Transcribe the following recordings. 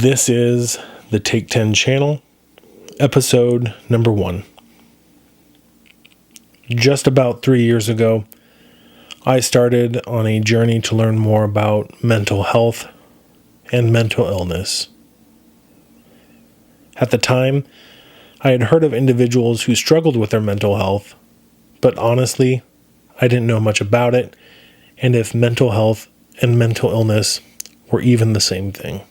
This is the Take 10 channel, episode number 1. Just about 3 years ago, I started on a journey to learn more about mental health and mental illness. At the time, I had heard of individuals who struggled with their mental health, but honestly, I didn't know much about it, and if mental health and mental illness were even the same thing.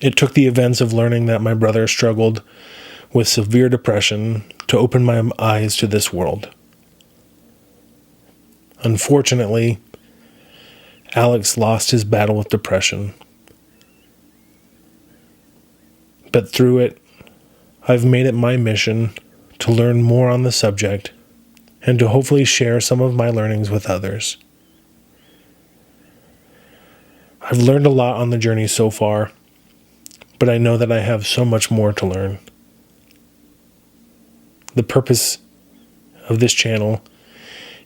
It took the events of learning that my brother struggled with severe depression to open my eyes to this world. Unfortunately, Alex lost his battle with depression. But through it, I've made it my mission to learn more on the subject and to hopefully share some of my learnings with others. I've learned a lot on the journey so far, but I know that I have so much more to learn. The purpose of this channel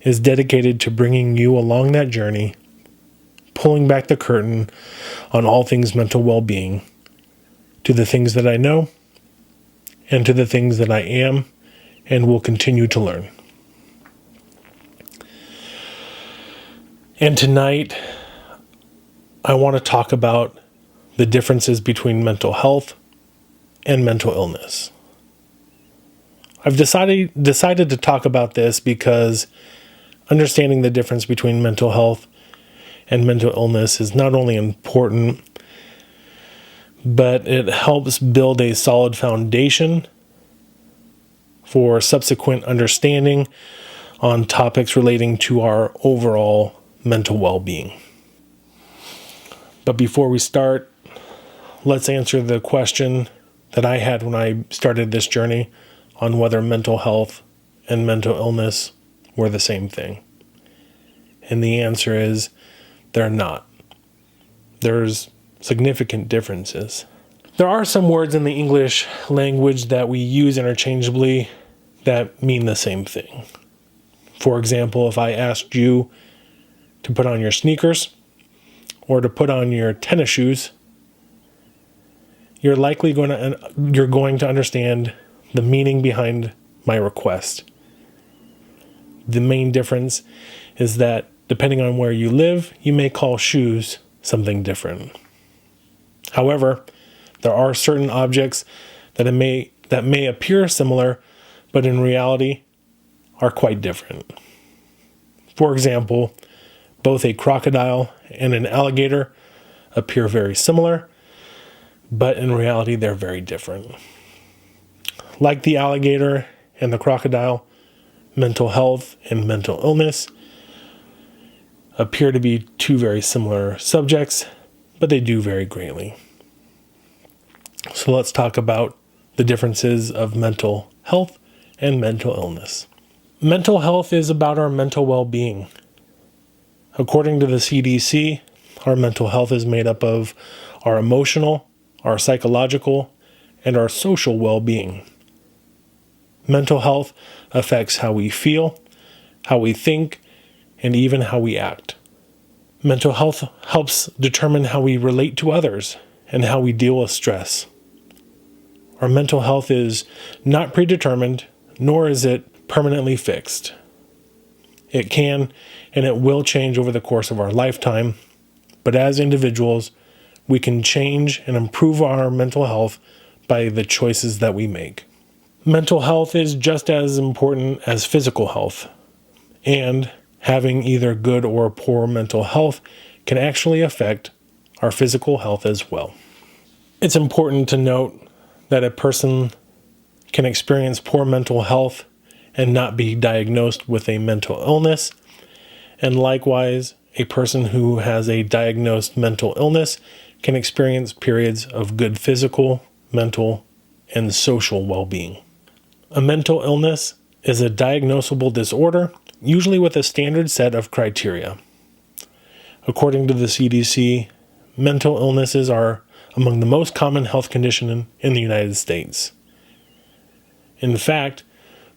is dedicated to bringing you along that journey, pulling back the curtain on all things mental well-being, to the things that I know, and to the things that I am and will continue to learn. And tonight, I want to talk about the differences between mental health and mental illness. I've decided to talk about this because understanding the difference between mental health and mental illness is not only important, but it helps build a solid foundation for subsequent understanding on topics relating to our overall mental well-being. But before we start, let's answer the question that I had when I started this journey on whether mental health and mental illness were the same thing. And the answer is they're not. There's significant differences. There are some words in the English language that we use interchangeably that mean the same thing. For example, if I asked you to put on your sneakers or to put on your tennis shoes, you're going to understand the meaning behind my request. The main difference is that depending on where you live, you may call shoes something different. However, there are certain objects that may appear similar, but in reality are quite different. For example, both a crocodile and an alligator appear very similar, but in reality they're very different. Like the alligator and the crocodile, mental health and mental illness appear to be two very similar subjects, but they do vary greatly. So let's talk about the differences of mental health and mental illness. Mental health is about our mental well-being. According to the CDC, our mental health is made up of our emotional, our psychological, and our social well-being. Mental health affects how we feel, how we think, and even how we act. Mental health helps determine how we relate to others and how we deal with stress. Our mental health is not predetermined, nor is it permanently fixed. It can and it will change over the course of our lifetime, but as individuals, we can change and improve our mental health by the choices that we make. Mental health is just as important as physical health, and having either good or poor mental health can actually affect our physical health as well. It's important to note that a person can experience poor mental health and not be diagnosed with a mental illness, and likewise, a person who has a diagnosed mental illness can experience periods of good physical, mental, and social well-being. A mental illness is a diagnosable disorder, usually with a standard set of criteria. According to the CDC, mental illnesses are among the most common health condition in the United States. In fact,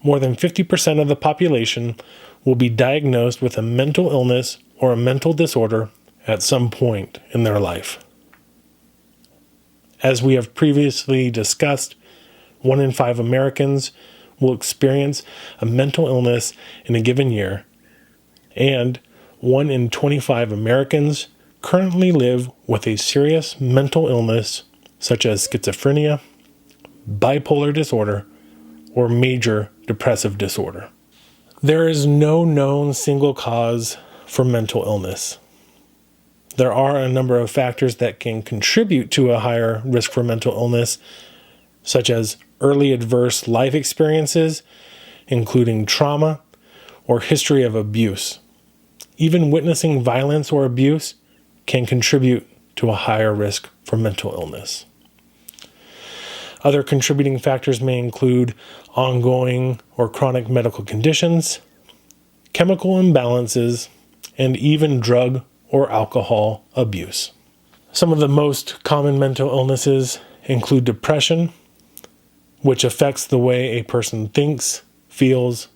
more than 50% of the population will be diagnosed with a mental illness or a mental disorder at some point in their life. As we have previously discussed, 1 in 5 Americans will experience a mental illness in a given year, and 1 in 25 Americans currently live with a serious mental illness such as schizophrenia, bipolar disorder, or major depressive disorder. There is no known single cause for mental illness. There are a number of factors that can contribute to a higher risk for mental illness, such as early adverse life experiences, including trauma or history of abuse. Even witnessing violence or abuse can contribute to a higher risk for mental illness. Other contributing factors may include ongoing or chronic medical conditions, chemical imbalances, and even drug or alcohol abuse. Some of the most common mental illnesses include depression, which affects the way a person thinks, feels,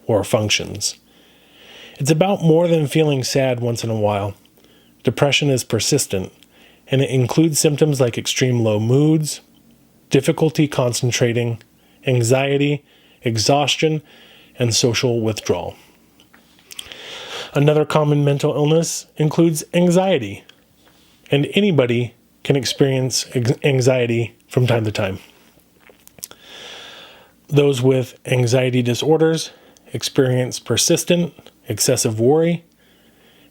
or functions. It's about more than feeling sad once in a while. Depression is persistent, and it includes symptoms like extreme low moods, difficulty concentrating, anxiety, exhaustion, and social withdrawal. Another common mental illness includes anxiety, and anybody can experience anxiety from time to time. Those with anxiety disorders experience persistent, excessive worry,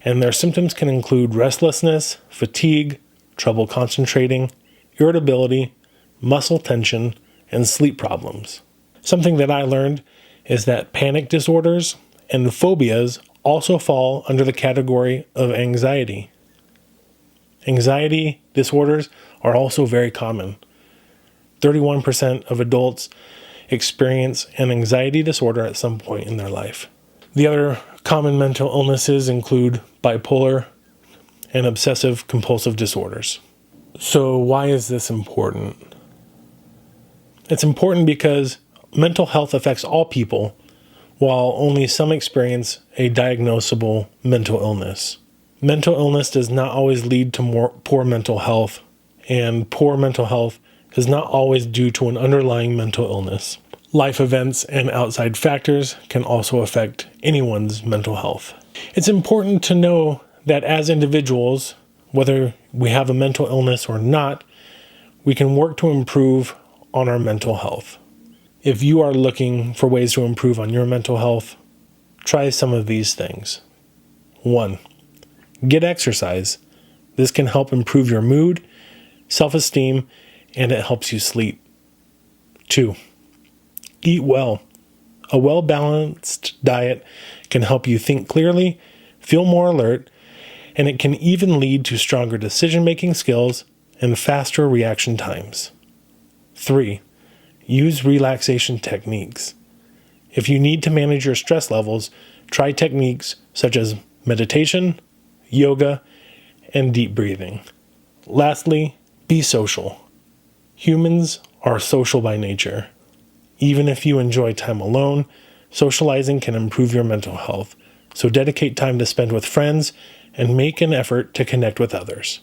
and their symptoms can include restlessness, fatigue, trouble concentrating, irritability, muscle tension, and sleep problems. Something that I learned is that panic disorders and phobias also fall under the category of anxiety. Anxiety disorders are also very common. 31% of adults experience an anxiety disorder at some point in their life. The other common mental illnesses include bipolar and obsessive compulsive disorders. So why is this important? It's important because mental health affects all people, while only some experience a diagnosable mental illness. Mental illness does not always lead to poor mental health, and poor mental health is not always due to an underlying mental illness. Life events and outside factors can also affect anyone's mental health. It's important to know that as individuals, whether we have a mental illness or not, we can work to improve on our mental health. If you are looking for ways to improve on your mental health, try some of these things. 1. Get exercise. This can help improve your mood, self-esteem, and it helps you sleep. 2. Eat well. A well-balanced diet can help you think clearly, feel more alert, and it can even lead to stronger decision-making skills and faster reaction times. 3. Use relaxation techniques. If you need to manage your stress levels, try techniques such as meditation, yoga, and deep breathing. Lastly, be social. Humans are social by nature. Even if you enjoy time alone, socializing can improve your mental health, so dedicate time to spend with friends and make an effort to connect with others.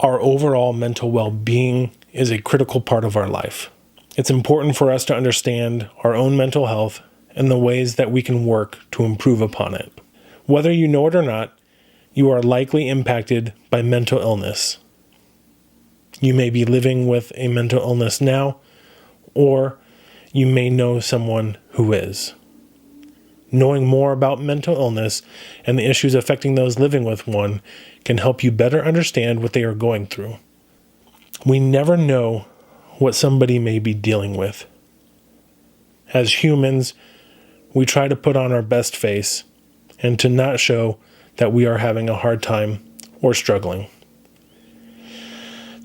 Our overall mental well-being is a critical part of our life. It's important for us to understand our own mental health and the ways that we can work to improve upon it. Whether you know it or not, you are likely impacted by mental illness. You may be living with a mental illness now, or you may know someone who is. Knowing more about mental illness and the issues affecting those living with one can help you better understand what they are going through. We never know what somebody may be dealing with. As humans, we try to put on our best face and to not show that we are having a hard time or struggling.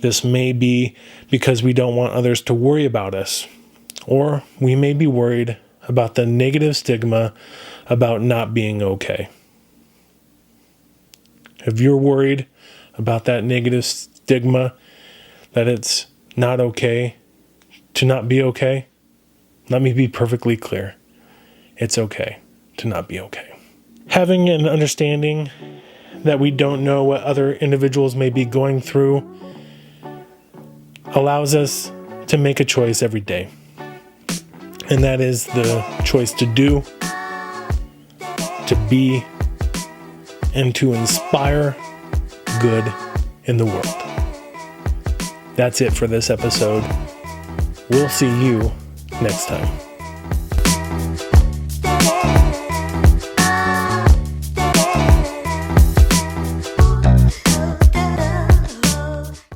This may be because we don't want others to worry about us, or we may be worried about the negative stigma about not being okay. If you're worried about that negative stigma, that it's not okay to not be okay, let me be perfectly clear. It's okay to not be okay. Having an understanding that we don't know what other individuals may be going through allows us to make a choice every day. And that is the choice to do, to be, and to inspire good in the world. That's it for this episode. We'll see you next time.